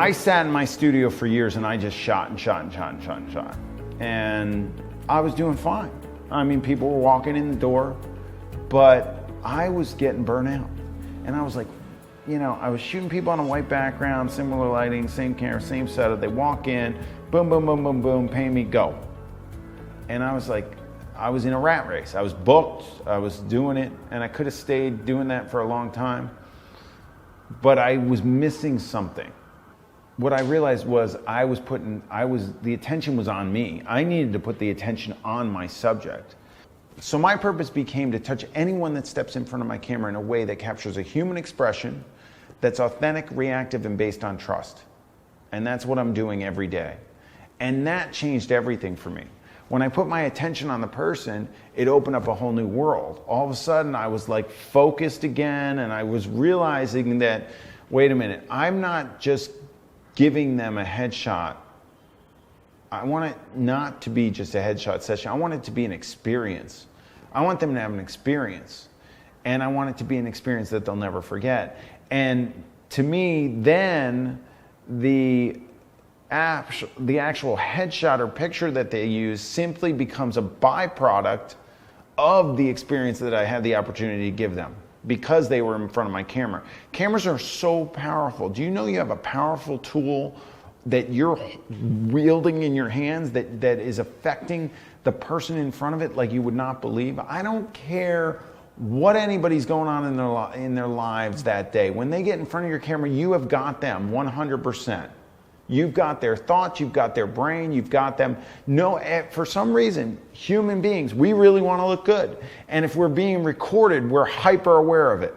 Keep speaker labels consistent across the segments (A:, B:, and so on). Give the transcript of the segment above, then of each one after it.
A: I sat in my studio for years and I just shot and shot and shot and shot and shot. And I was doing fine. I mean, people were walking in the door, but I was getting burnt out. And I was like, you know, I was shooting people on a white background, similar lighting, same camera, same setup. They walk in, boom, boom, boom, boom, boom, pay me, go. And I was like, I was in a rat race. I was booked, I was doing it, and I could have stayed doing that for a long time, but I was missing something. What I realized was the attention was on me. I needed to put the attention on my subject. So my purpose became to touch anyone that steps in front of my camera in a way that captures a human expression that's authentic, reactive, and based on trust. And that's what I'm doing every day. And that changed everything for me. When I put my attention on the person, it opened up a whole new world. All of a sudden, I was like focused again, and I was realizing that, wait a minute, I'm not just giving them a headshot. I want it not to be just a headshot session. I want it to be an experience. I want them to have an experience. And I want it to be an experience that they'll never forget. And to me, then the actual headshot or picture that they use simply becomes a byproduct of the experience that I had the opportunity to give them because they were in front of my camera. Cameras are so powerful. Do you know you have a powerful tool that you're wielding in your hands that is affecting the person in front of it like you would not believe? I don't care what anybody's going on in their lives that day. When they get in front of your camera, you have got them 100%. You've got their thoughts, you've got their brain, you've got them. No, for some reason, human beings, we really want to look good. And if we're being recorded, we're hyper aware of it.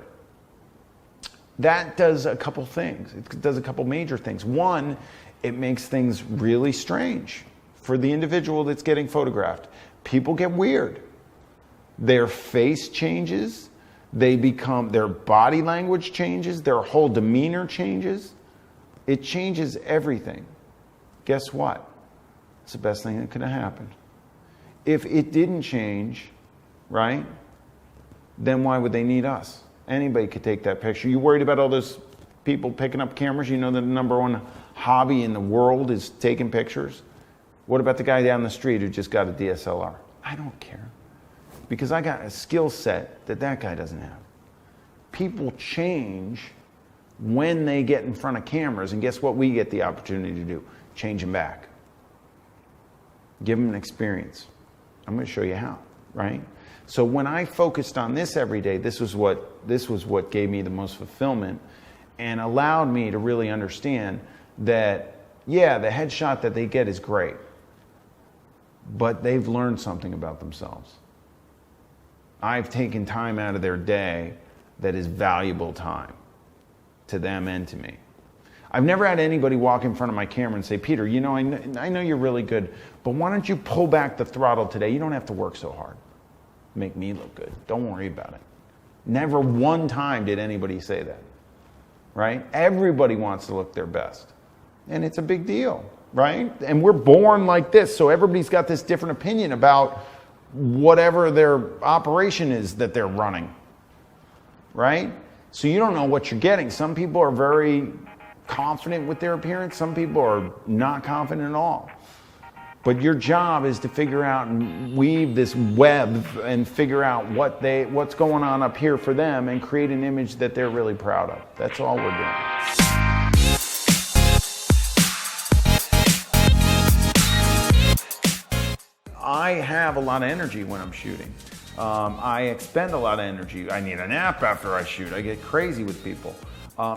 A: That does a couple things. It does a couple major things. One, it makes things really strange for the individual that's getting photographed. People get weird. Their face changes. Their body language changes. Their whole demeanor changes. It changes everything. Guess what? It's the best thing that could have happened. If it didn't change, right, then why would they need us? Anybody could take that picture. You worried about all those people picking up cameras? You know that the number one hobby in the world is taking pictures? What about the guy down the street who just got a DSLR? I don't care. Because I got a skill set that guy doesn't have. People change when they get in front of cameras, and guess what we get the opportunity to do? Change them back. Give them an experience. I'm going to show you how, right? So when I focused on this every day, this was what gave me the most fulfillment and allowed me to really understand that, yeah, the headshot that they get is great, but they've learned something about themselves. I've taken time out of their day that is valuable time to them and to me. I've never had anybody walk in front of my camera and say, Peter, you know, I know you're really good, but why don't you pull back the throttle today? You don't have to work so hard. Make me look good. Don't worry about it. Never one time did anybody say that, right? Everybody wants to look their best. And it's a big deal, right? And we're born like this, so everybody's got this different opinion about whatever their operation is that they're running, right? So you don't know what you're getting. Some people are very confident with their appearance. Some people are not confident at all. But your job is to figure out and weave this web and figure out what's going on up here for them and create an image that they're really proud of. That's all we're doing. I have a lot of energy when I'm shooting. I expend a lot of energy. I need a nap after I shoot. I get crazy with people.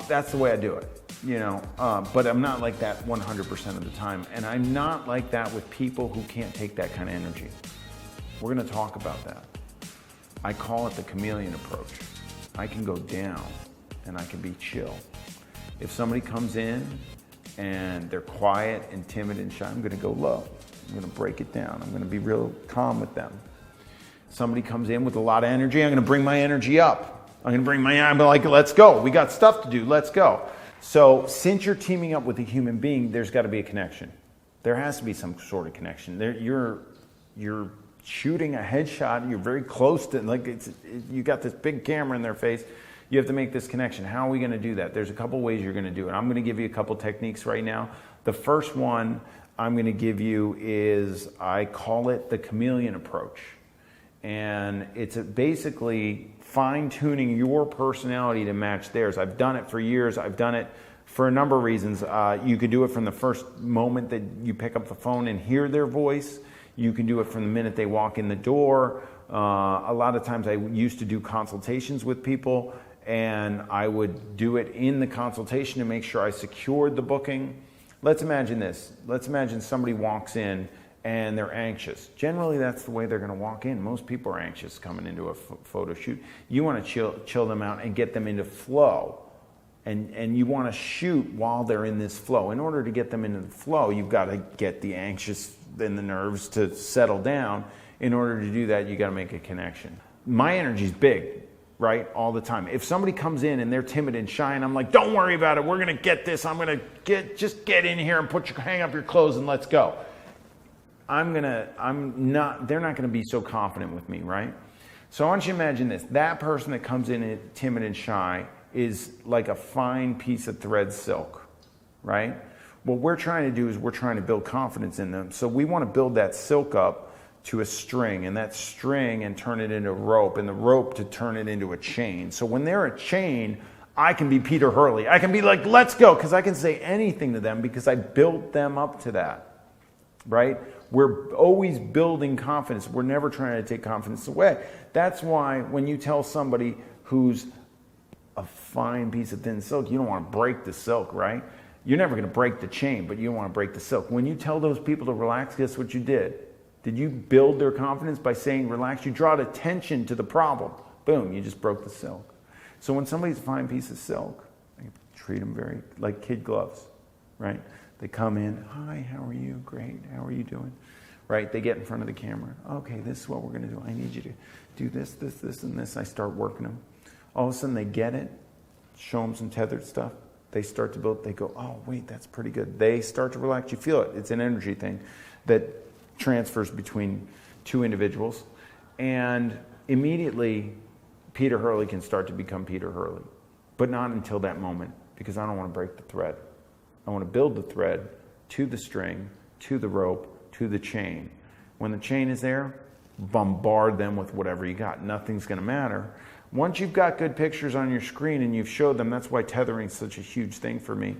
A: That's the way I do it, you know. But I'm not like that 100% of the time. And I'm not like that with people who can't take that kind of energy. We're gonna talk about that. I call it the chameleon approach. I can go down and I can be chill. If somebody comes in and they're quiet and timid and shy, I'm gonna go low. I'm gonna break it down. I'm gonna be real calm with them. Somebody comes in with a lot of energy, I'm gonna bring my energy up. I'm like, let's go. We got stuff to do, let's go. So since you're teaming up with a human being, there's gotta be a connection. There has to be some sort of connection. You're shooting a headshot, you're very close to, you got this big camera in their face, You have to make this connection. How are we going to do that? There's a couple ways you're going to do it. I'm going to give you a couple techniques right now. The first one I'm going to give you is, I call it the chameleon approach. And it's basically fine-tuning your personality to match theirs. I've done it for years. I've done it for a number of reasons. You could do it from the first moment that you pick up the phone and hear their voice. You can do it from the minute they walk in the door. A lot of times I used to do consultations with people, and I would do it in the consultation to make sure I secured the booking. Let's imagine this. Let's imagine somebody walks in and they're anxious. Generally, that's the way they're going to walk in. Most people are anxious coming into a photo shoot. You want to chill them out and get them into flow. And you want to shoot while they're in this flow. In order to get them into the flow, you've got to get the anxious and the nerves to settle down. In order to do that, you got to make a connection. My energy's big, right? All the time. If somebody comes in and they're timid and shy, and I'm like, don't worry about it, we're going to get this. I'm going to just get in here and hang up your clothes and let's go. They're not going to be so confident with me, right? So I want you to imagine this. That person that comes in timid and shy is like a fine piece of thread silk, right? What we're trying to do is we're trying to build confidence in them. So we want to build that silk up to a string, and that string and turn it into a rope, and the rope to turn it into a chain. So when they're a chain, I can be Peter Hurley. I can be like, let's go, because I can say anything to them because I built them up to that, right? We're always building confidence. We're never trying to take confidence away. That's why when you tell somebody who's a fine piece of thin silk, you don't want to break the silk, right? You're never going to break the chain, but you don't want to break the silk. When you tell those people to relax, guess what you did? Did you build their confidence by saying relax? You draw attention to the problem. Boom, you just broke the silk. So when somebody's a fine piece of silk, I treat them very like kid gloves, right? They come in, hi, how are you? Great, how are you doing? Right, they get in front of the camera. Okay, this is what we're going to do. I need you to do this, this, this, and this. I start working them. All of a sudden they get it, show them some tethered stuff. They start to build, they go, oh, wait, that's pretty good. They start to relax. You feel it. It's an energy thing that transfers between two individuals. And immediately, Peter Hurley can start to become Peter Hurley. But not until that moment, because I don't want to break the thread. I want to build the thread to the string, to the rope, to the chain. When the chain is there, bombard them with whatever you got. Nothing's going to matter. Once you've got good pictures on your screen and you've showed them, that's why tethering is such a huge thing for me,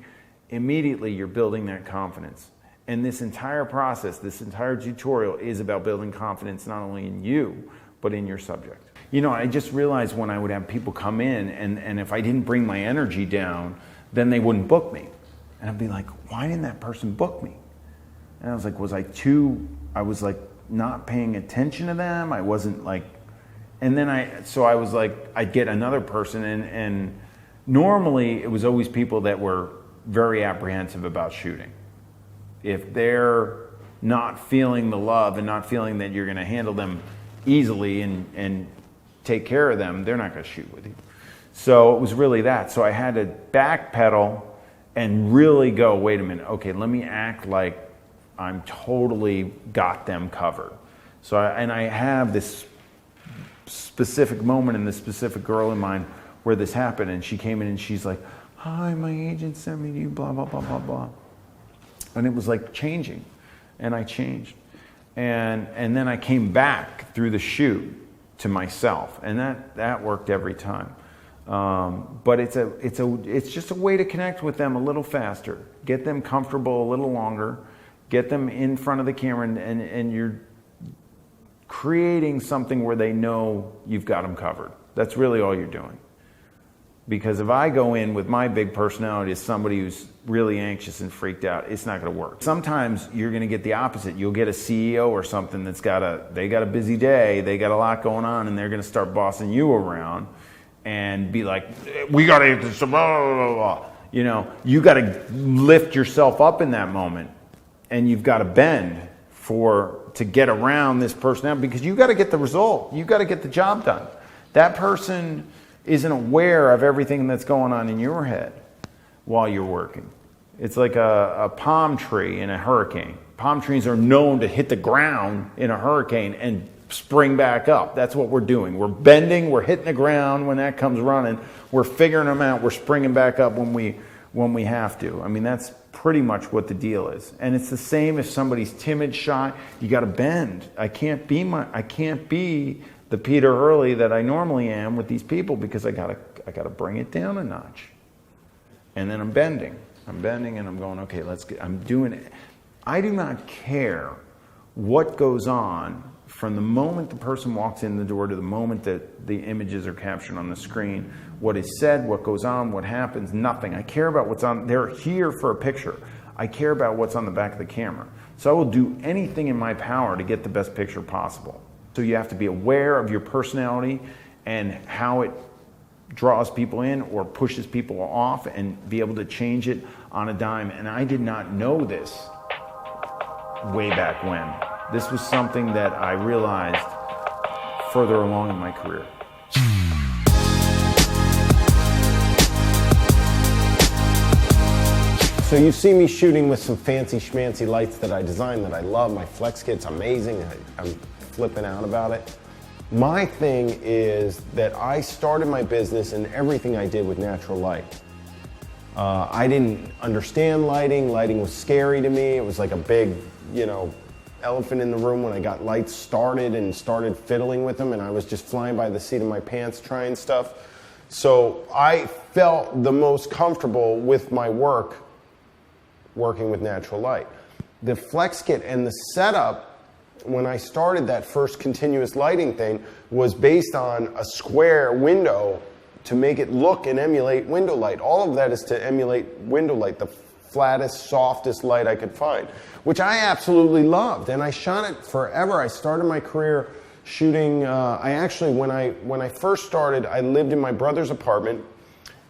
A: immediately you're building that confidence. And this entire process, this entire tutorial is about building confidence not only in you, but in your subject. You know, I just realized when I would have people come in and if I didn't bring my energy down, then they wouldn't book me. And I'd be like, why didn't that person book me? And I was like, I was like not paying attention to them. I wasn't like, and then I was like, I'd get another person and normally it was always people that were very apprehensive about shooting. If they're not feeling the love and not feeling that you're going to handle them easily and take care of them, they're not going to shoot with you. So it was really that. So I had to backpedal and really go, wait a minute, okay, let me act like I'm totally got them covered. So I have this specific moment and this specific girl in mind where this happened, and she came in and she's like, hi, my agent sent me to you, blah, blah, blah, blah, blah. And it was like changing, and I changed. And then I came back through the shoot to myself, and that worked every time. But it's just a way to connect with them a little faster, get them comfortable a little longer, get them in front of the camera, and you're creating something where they know you've got them covered. That's really all you're doing. Because if I go in with my big personality as somebody who's really anxious and freaked out, it's not going to work. Sometimes you're going to get the opposite. You'll get a CEO or something that's got a busy day, they got a lot going on, and they're going to start bossing you around and be like, we got to blah, blah, blah, blah. You know, you got to lift yourself up in that moment, and you've got to bend to get around this personality, because you got to get the result. You got to get the job done. That person isn't aware of everything that's going on in your head while you're working. It's like a palm tree in a hurricane. Palm trees are known to hit the ground in a hurricane and spring back up. That's what we're doing. We're bending, we're hitting the ground when that comes running, we're figuring them out, we're springing back up when we have to. I mean, that's pretty much what the deal is. And it's the same if somebody's timid, shy, you got to bend. I can't be the Peter Hurley that I normally am with these people, because I got to bring it down a notch. And then I'm bending and I'm going, okay, I'm doing it. I do not care what goes on from the moment the person walks in the door to the moment that the images are captured on the screen. What is said, what goes on, what happens, nothing. I care about what's on. They're here for a picture. I care about what's on the back of the camera. So I will do anything in my power to get the best picture possible. So you have to be aware of your personality and how it draws people in or pushes people off, and be able to change it on a dime. And I did not know this way back when. This was something that I realized further along in my career.
B: So you see me shooting with some fancy schmancy lights that I designed that I love. My flex kit's amazing. I'm flipping out about it. My thing is that I started my business and everything I did with natural light. I didn't understand lighting. Lighting was scary to me. It was like a big, elephant in the room when I got lights started and started fiddling with them, and I was just flying by the seat of my pants trying stuff. So I felt the most comfortable with my working with natural light. The flex kit and the setup, when I started that first continuous lighting thing, was based on a square window to make it look and emulate window light. All of that is to emulate window light, the flattest, softest light I could find, which I absolutely loved. And I shot it forever. I started my career shooting. When I first started, I lived in my brother's apartment,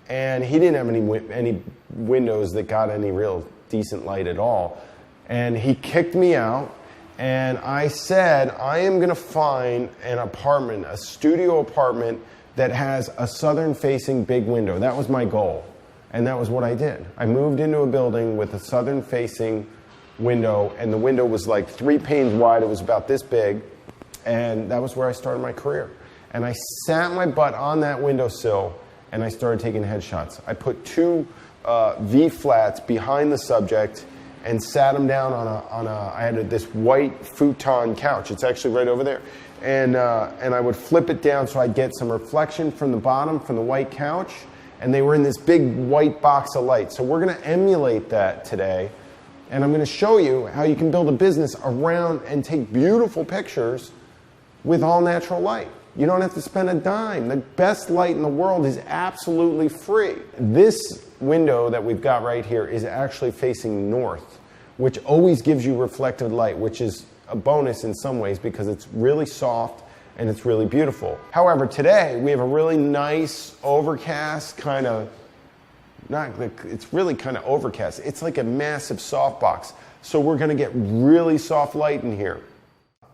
B: and he didn't have any windows that got any real decent light at all. And he kicked me out. And I said, I am going to find an apartment, a studio apartment that has a southern-facing big window. That was my goal. And that was what I did. I moved into a building with a southern-facing window, and the window was like 3 panes wide. It was about this big. And that was where I started my career. And I sat my butt on that windowsill, and I started taking headshots. I put 2 V-flats behind the subject and sat him down I had this white futon couch. It's actually right over there. And I would flip it down so I'd get some reflection from the bottom, from the white couch. And they were in this big white box of light. So we're going to emulate that today. And I'm going to show you how you can build a business around and take beautiful pictures with all natural light. You don't have to spend a dime. The best light in the world is absolutely free. This window that we've got right here is actually facing north, which always gives you reflected light, which is a bonus in some ways because it's really soft and it's really beautiful. However, today we have a really nice overcast it's really kind of overcast. It's like a massive softbox. So we're going to get really soft light in here.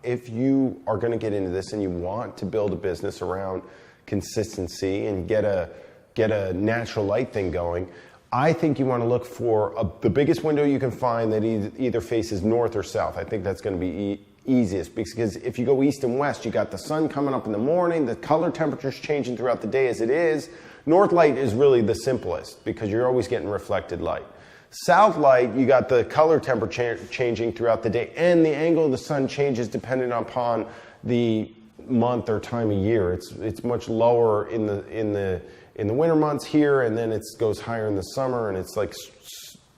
B: If you are going to get into this and you want to build a business around consistency and get a natural light thing going, I think you want to look for the biggest window you can find that either faces north or south. I think that's going to be easiest, because if you go east and west, you got the sun coming up in the morning, the color temperature's changing throughout the day as it is. North light is really the simplest because you're always getting reflected light. South light, you got the color temperature changing throughout the day, and the angle of the sun changes depending upon the month or time of year. It's much lower in the winter months here, and then it goes higher in the summer, and it's like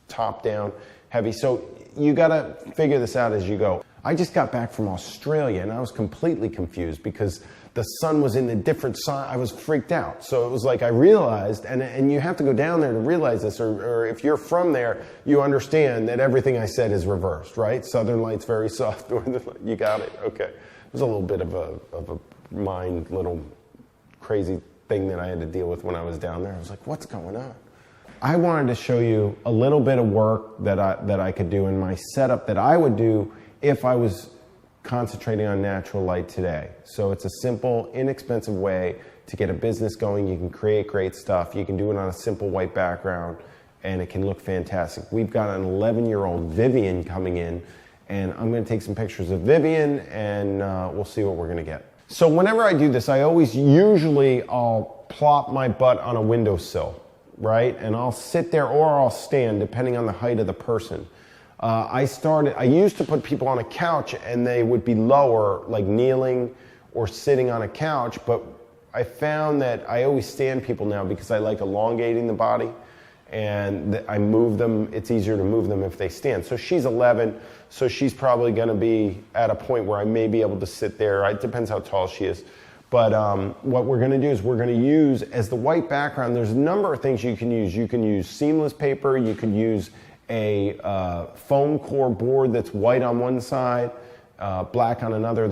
B: top down heavy. So you got to figure this out as you go. I just got back from Australia, and I was completely confused because the sun was in a different side. I was freaked out. So it was like I realized, and you have to go down there to realize this, or if you're from there, you understand that everything I said is reversed, right? Southern light's very soft. You got it. Okay. It was a little bit of a mind little crazy thing that I had to deal with when I was down there. I was like, what's going on? I wanted to show you a little bit of work that I could do in my setup that I would do if I was concentrating on natural light today. So it's a simple, inexpensive way to get a business going. You can create great stuff. You can do it on a simple white background, and it can look fantastic. We've got an 11-year-old Vivian coming in, and I'm gonna take some pictures of Vivian, and we'll see what we're gonna get. So whenever I do this, I'll plop my butt on a windowsill, right? And I'll sit there or I'll stand, depending on the height of the person. I used to put people on a couch and they would be lower, like kneeling or sitting on a couch, but I found that I always stand people now because I like elongating the body, and I move them. It's easier to move them if they stand. So she's 11, so she's probably gonna be at a point where I may be able to sit there. It depends how tall she is. But what we're gonna do is we're gonna use, as the white background, there's a number of things you can use. You can use seamless paper, you can use a foam core board that's white on one side, black on another.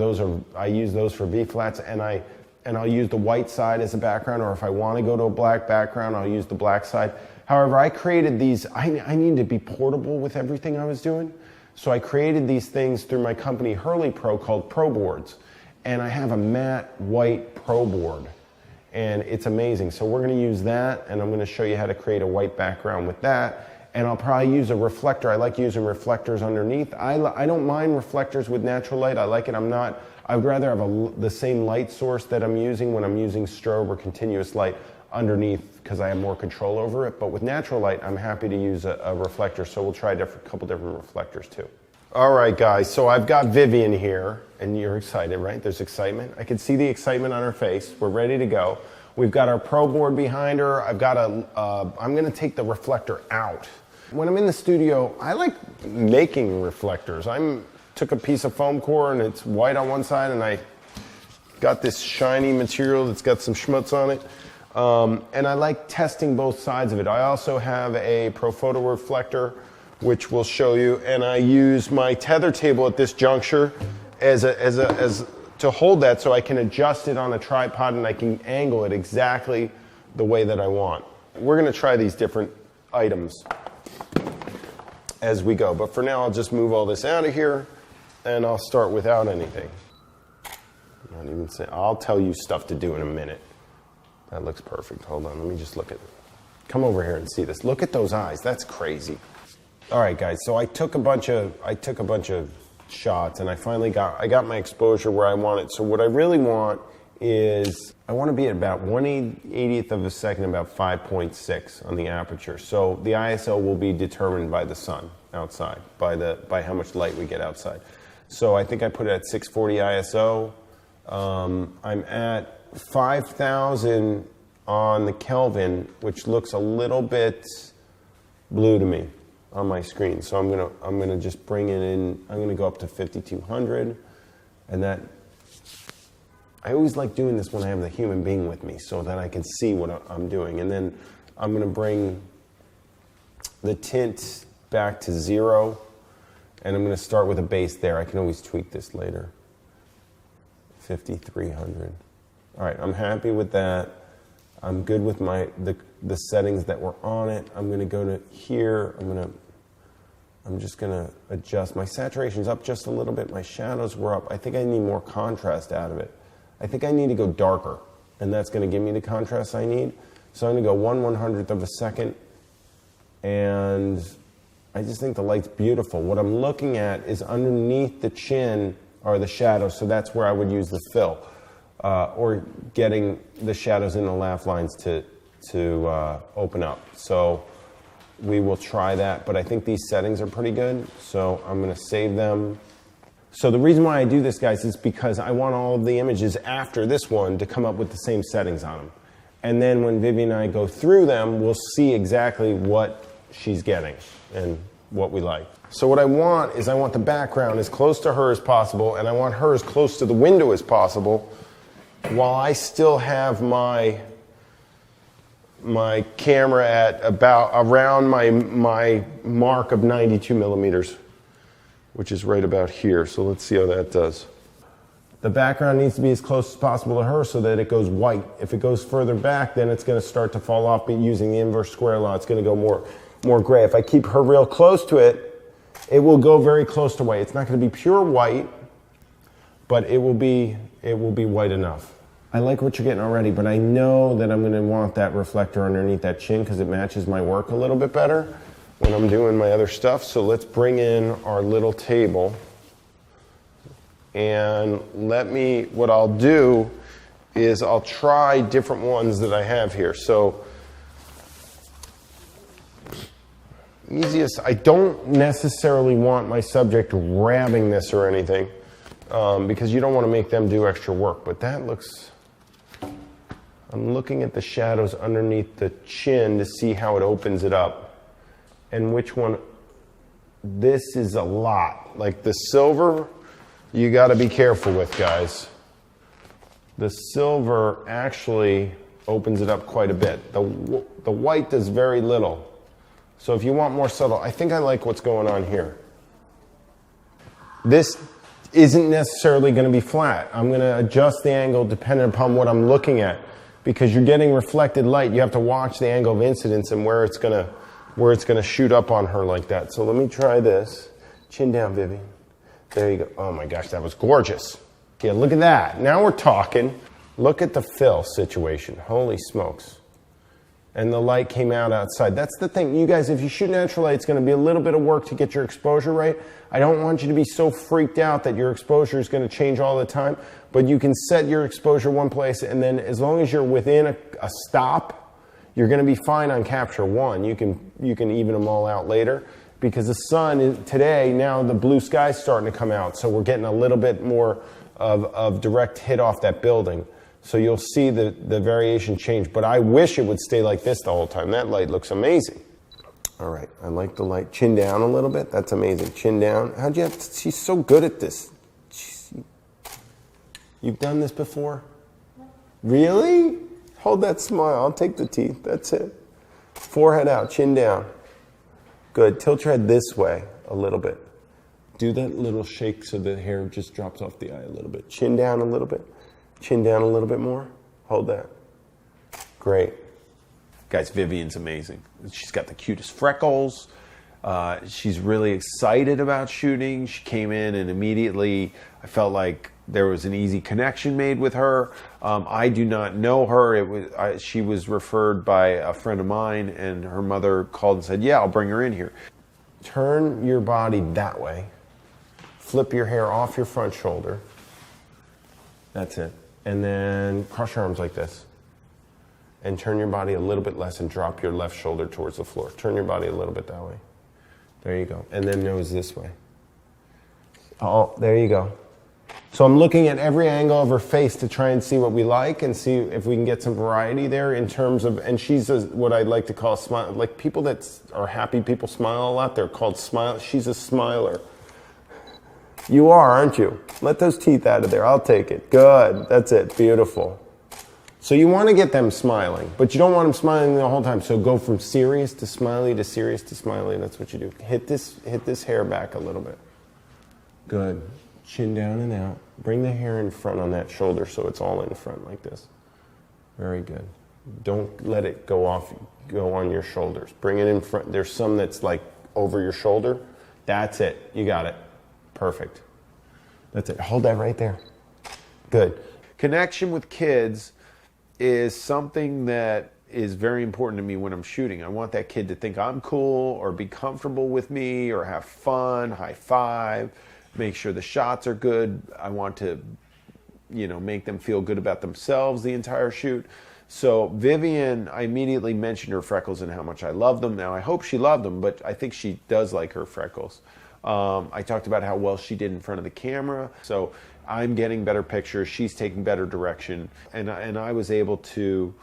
B: I use those for V-flats, and I'll use the white side as a background, or if I wanna go to a black background, I'll use the black side. However, I created these, I needed to be portable with everything I was doing. So I created these things through my company Hurley Pro called Pro Boards. And I have a matte white Pro Board. And it's amazing. So we're gonna use that, and I'm gonna show you how to create a white background with that. And I'll probably use a reflector. I like using reflectors underneath. I don't mind reflectors with natural light. I like it. I would rather have the same light source that I'm using when I'm using strobe or continuous light underneath, because I have more control over it. But with natural light, I'm happy to use a reflector. So we'll try a couple different reflectors too. All right, guys. So I've got Vivian here, and you're excited, right? There's excitement. I can see the excitement on her face. We're ready to go. We've got our Pro Board behind her. I'm going to take the reflector out. When I'm in the studio, I like making reflectors. Took a piece of foam core, and it's white on one side, and I got this shiny material that's got some schmutz on it. And I like testing both sides of it. I also have a Profoto reflector, which we'll show you, and I use my tether table at this juncture as to hold that, so I can adjust it on a tripod and I can angle it exactly the way that I want. We're going to try these different items as we go, but for now I'll just move all this out of here, and I'll start without anything. I'll tell you stuff to do in a minute. That looks perfect. Hold on, let me just look at it. Come over here and see this. Look at those eyes. That's crazy. All right, guys. So I took a bunch of shots, and I got my exposure where I want it. So what I really want is I want to be at about 1/80th of a second, about 5.6 on the aperture. So the ISO will be determined by the sun outside, by how much light we get outside. So I think I put it at 640 ISO. I'm at 5,000 on the Kelvin, which looks a little bit blue to me on my screen. So I'm gonna just bring it in. I'm gonna go up to 5,200, and that. I always like doing this when I have the human being with me, so that I can see what I'm doing. And then I'm gonna bring the tint back to 0, and I'm gonna start with a base there. I can always tweak this later. 5,300. All right, I'm happy with that. I'm good with the settings that were on it. I'm gonna go to here. I'm just gonna adjust. My saturation's up just a little bit. My shadows were up. I think I need more contrast out of it. I think I need to go darker, and that's gonna give me the contrast I need. So I'm gonna go 1/100th of a second, and I just think the light's beautiful. What I'm looking at is underneath the chin are the shadows, so that's where I would use the fill. Or getting the shadows in the laugh lines to open up. So we will try that, but I think these settings are pretty good, so I'm gonna save them. So the reason why I do this, guys, is because I want all of the images after this one to come up with the same settings on them. And then when Vivian and I go through them, we'll see exactly what she's getting and what we like. So what I want is the background as close to her as possible, and I want her as close to the window as possible, while I still have my camera at around my mark of 92 millimeters, which is right about here. So let's see how that does. The background needs to be as close as possible to her so that it goes white. If it goes further back, then it's going to start to fall off. But using the inverse square law, it's going to go more gray. If I keep her real close to it, it will go very close to white. It's not going to be pure white, but it will be white enough. I like what you're getting already, but I know that I'm going to want that reflector underneath that chin because it matches my work a little bit better when I'm doing my other stuff. So let's bring in our little table. And what I'll do is I'll try different ones that I have here. So easiest, I don't necessarily want my subject grabbing this or anything, because you don't want to make them do extra work, but that looks, I'm looking at the shadows underneath the chin to see how it opens it up and which one. This is a lot. Like the silver, you got to be careful with, guys. The silver actually opens it up quite a bit. The white does very little. So if you want more subtle, I think I like what's going on here. This isn't necessarily going to be flat. I'm going to adjust the angle depending upon what I'm looking at, because you're getting reflected light. You have to watch the angle of incidence and where it's going to shoot up on her like that. So let me try this. Chin down, Vivian. There you go. Oh my gosh, that was gorgeous. Yeah, look at that. Now we're talking. Look at the fill situation. Holy smokes. And the light came out outside. That's the thing. You guys, if you shoot natural light, it's going to be a little bit of work to get your exposure right. I don't want you to be so freaked out that your exposure is going to change all the time, but you can set your exposure one place, and then as long as you're within a stop, you're going to be fine on capture one. You can even them all out later, because the sun is, today, now the blue sky's starting to come out, so we're getting a little bit more of direct hit off that building. So you'll see the variation change, but I wish it would stay like this the whole time. That light looks amazing. All right, I like the light. Chin down a little bit. That's amazing. Chin down. How'd you have to, she's so good at this. You've done this before? Really? Hold that smile. I'll take the teeth. That's it. Forehead out, chin down. Good. Tilt your head this way a little bit. Do that little shake so the hair just drops off the eye a little bit. Chin down a little bit. Chin down a little bit more. Hold that. Great. Guys, Vivian's amazing. She's got the cutest freckles. She's really excited about shooting. She came in and immediately I felt like there was an easy connection made with her. I do not know her. She was referred by a friend of mine, and her mother called and said, yeah, I'll bring her in here. Turn your body that way. Flip your hair off your front shoulder. That's it. And then cross your arms like this. And turn your body a little bit less and drop your left shoulder towards the floor. Turn your body a little bit that way. There you go. And then nose this way. Oh, there you go. So I'm looking at every angle of her face to try and see what we like and see if we can get some variety there in terms of, and she's what I'd like to call a smile. Like people that are happy people smile a lot, they're called smile. She's a smiler. You are, aren't you? Let those teeth out of there. I'll take it. Good. That's it. Beautiful. So you want to get them smiling, but you don't want them smiling the whole time. So go from serious to smiley to serious to smiley. That's what you do. Hit this hair back a little bit. Good. Chin down and out. Bring the hair in front on that shoulder so it's all in front like this. Very good. Don't let it go on your shoulders. Bring it in front. There's some that's like over your shoulder. That's it. You got it. Perfect. That's it. Hold that right there. Good. Connection with kids is something that is very important to me when I'm shooting. I want that kid to think I'm cool or be comfortable with me or have fun, high five, make sure the shots are good. I want to, make them feel good about themselves the entire shoot. So Vivian, I immediately mentioned her freckles and how much I love them. Now, I hope she loved them, but I think she does like her freckles. I talked about how well she did in front of the camera. So I'm getting better pictures. She's taking better direction. And I was able to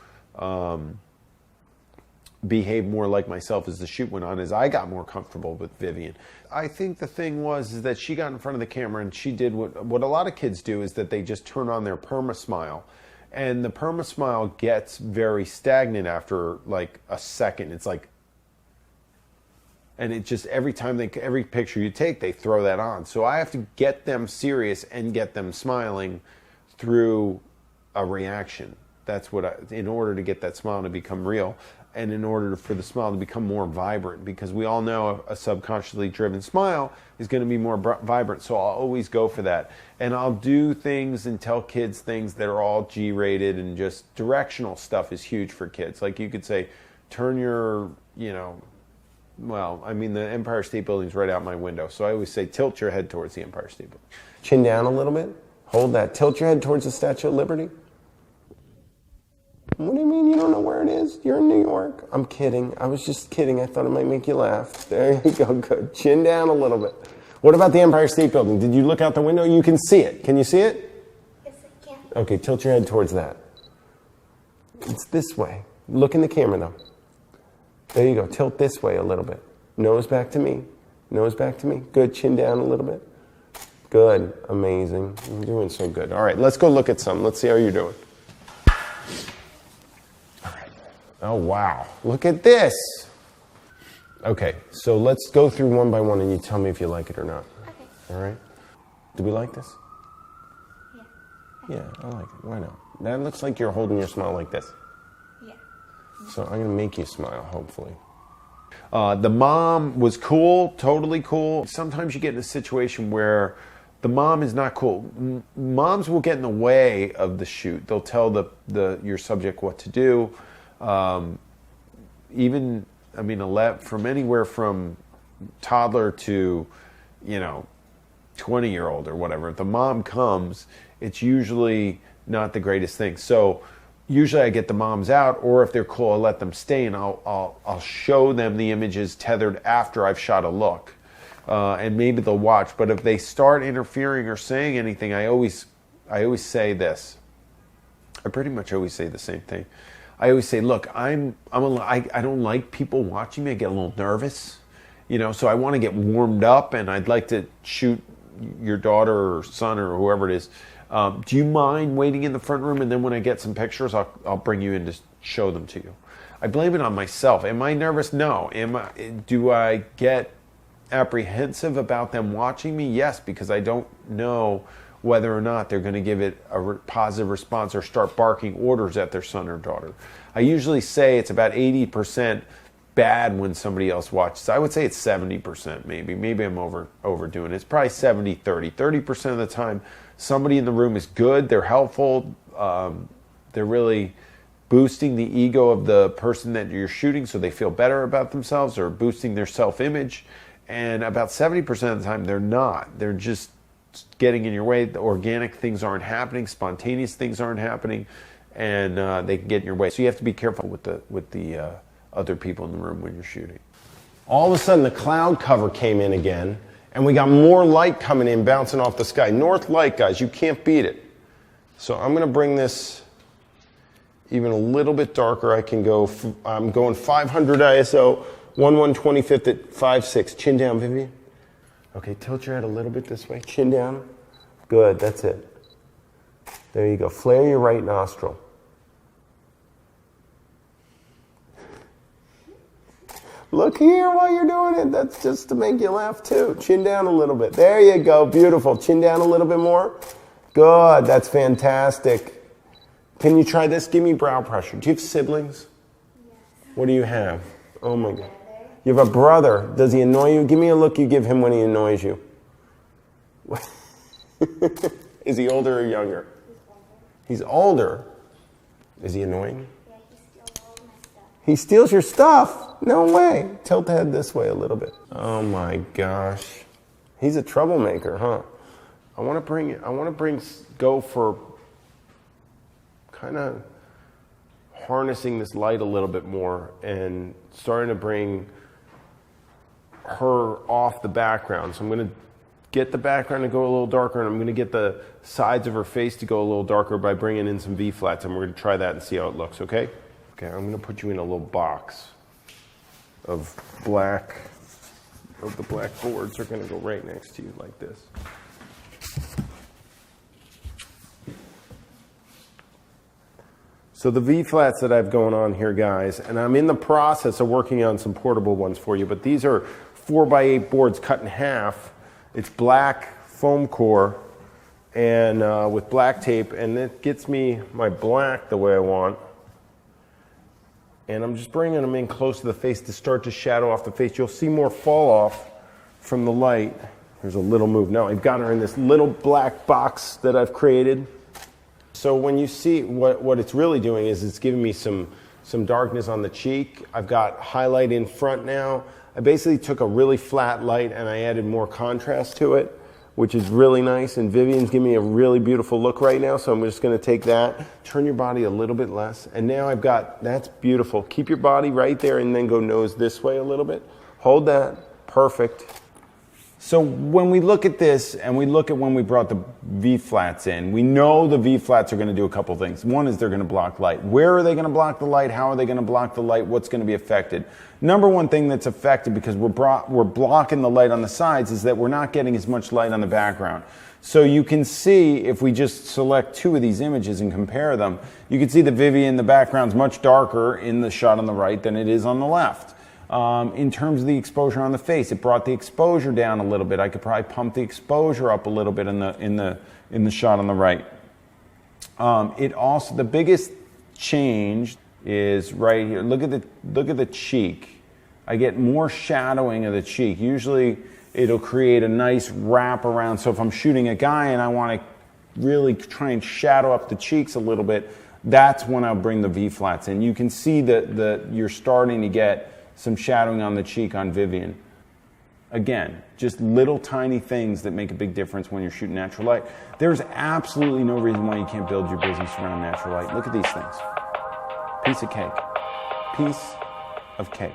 B: behave more like myself as the shoot went on, as I got more comfortable with Vivian. I think the thing was that she got in front of the camera and she did what a lot of kids do, is that they just turn on their perma-smile. And the perma-smile gets very stagnant after like a second. It's like, and it just, every picture you take, they throw that on. So I have to get them serious and get them smiling through a reaction. That's in order to get that smile to become real, and in order for the smile to become more vibrant, because we all know a subconsciously driven smile is going to be more vibrant. So I'll always go for that. And I'll do things and tell kids things that are all G-rated, and just directional stuff is huge for kids. Like you could say, turn your, well, I mean, the Empire State Building's right out my window, so I always say tilt your head towards the Empire State Building. Chin down a little bit. Hold that. Tilt your head towards the Statue of Liberty. What do you mean you don't know where it is? You're in New York. I'm kidding. I was just kidding. I thought it might make you laugh. There you go. Good. Chin down a little bit. What about the Empire State Building? Did you look out the window? You can see it. Can you see it?
C: Yes, I can.
B: Okay, tilt your head towards that. It's this way. Look in the camera, though. There you go. Tilt this way a little bit. Nose back to me. Nose back to me. Good. Chin down a little bit. Good. Amazing. You're doing so good. All right, let's go look at some. Let's see how you're doing. All right. Oh, wow. Look at this. Okay, so let's go through one by one and you tell me if you like it or not.
C: Okay.
B: All right? Do we like this?
C: Yeah.
B: Yeah, I like it. Why not? That looks like you're holding your smile like this.
C: Yeah.
B: So I'm going to make you smile, hopefully. The mom was cool, totally cool. Sometimes you get in a situation where the mom is not cool. Moms will get in the way of the shoot. They'll tell your subject what to do. Even, I mean, from anywhere from toddler to, 20-year-old or whatever. If the mom comes, it's usually not the greatest thing. So usually I get the moms out, or if they're cool, I let them stay, and I'll show them the images tethered after I've shot a look, and maybe they'll watch. But if they start interfering or saying anything, I always say this. I pretty much always say the same thing. I always say, look, I don't like people watching me. I get a little nervous, so I want to get warmed up, and I'd like to shoot your daughter or son or whoever it is. Do you mind waiting in the front room, and then when I get some pictures, I'll bring you in to show them to you? I blame it on myself. Am I nervous? No. Do I get apprehensive about them watching me? Yes, because I don't know whether or not they're going to give it a positive response or start barking orders at their son or daughter. I usually say it's about 80% bad when somebody else watches. I would say it's 70% maybe. Maybe I'm overdoing it. It's probably 70-30. 30% of the time, somebody in the room is good, they're helpful, they're really boosting the ego of the person that you're shooting so they feel better about themselves, or boosting their self-image. And about 70% of the time, they're not. They're just getting in your way. The organic things aren't happening, spontaneous things aren't happening, and they can get in your way. So you have to be careful with the other people in the room when you're shooting. All of a sudden, the cloud cover came in again, and we got more light coming in, bouncing off the sky. North light, guys, you can't beat it. So I'm going to bring this even a little bit darker. I'm going 500 ISO, 1/125th at 5.6. Chin down, Vivian. Okay, tilt your head a little bit this way. Chin down. Good, that's it. There you go. Flare your right nostril. Look here while you're doing it. That's just to make you laugh too. Chin down a little bit. There you go. Beautiful. Chin down a little bit more. Good. That's fantastic. Can you try this? Give me brow pressure. Do you have siblings?
C: Yes.
B: What do you have? Oh my God. You have a brother. Does he annoy you? Give me a look you give him when he annoys you. Is he older or younger? He's older. Is he annoying?
C: Yeah, he steals all my stuff.
B: He steals your stuff? No way. Tilt the head this way a little bit. Oh my gosh. He's a troublemaker, huh? I want to go for kind of harnessing this light a little bit more and starting to bring her off the background. So I'm going to get the background to go a little darker, and I'm going to get the sides of her face to go a little darker by bringing in some V-flats, and we're going to try that and see how it looks, okay? Okay, I'm going to put you in a little box of the black boards are going to go right next to you like this. So the V-flats that I have going on here, guys, and I'm in the process of working on some portable ones for you, but these are 4x8 boards cut in half. It's black foam core and with black tape, and it gets me my black the way I want. And I'm just bringing them in close to the face to start to shadow off the face. You'll see more fall off from the light. There's a little move. Now I've got her in this little black box that I've created. So when you see what it's really doing is it's giving me some some darkness on the cheek. I've got highlight in front now. I basically took a really flat light and I added more contrast to it, which is really nice. And Vivian's giving me a really beautiful look right now, so I'm just gonna take that, turn your body a little bit less, and now I've got, that's beautiful. Keep your body right there and then go nose this way a little bit. Hold that, perfect. So when we look at this and we look at when we brought the V-flats in, we know the V-flats are gonna do a couple things. One is they're gonna block light. Where are they gonna block the light? How are they gonna block the light? What's gonna be affected? Number one thing that's affected because we're blocking the light on the sides is that we're not getting as much light on the background. So you can see, if we just select two of these images and compare them, you can see that Vivian, the background's much darker in the shot on the right than it is on the left. In terms of the exposure on the face, it brought the exposure down a little bit. I could probably pump the exposure up a little bit in the shot on the right. It also, the biggest change is right here. Look at the cheek. I get more shadowing of the cheek. Usually it'll create a nice wrap around. So if I'm shooting a guy and I want to really try and shadow up the cheeks a little bit, that's when I'll bring the V-flats in. You can see that you're starting to get some shadowing on the cheek on Vivian. Again, just little tiny things that make a big difference when you're shooting natural light. There's absolutely no reason why you can't build your business around natural light. Look at these things. Piece of cake. Piece of cake.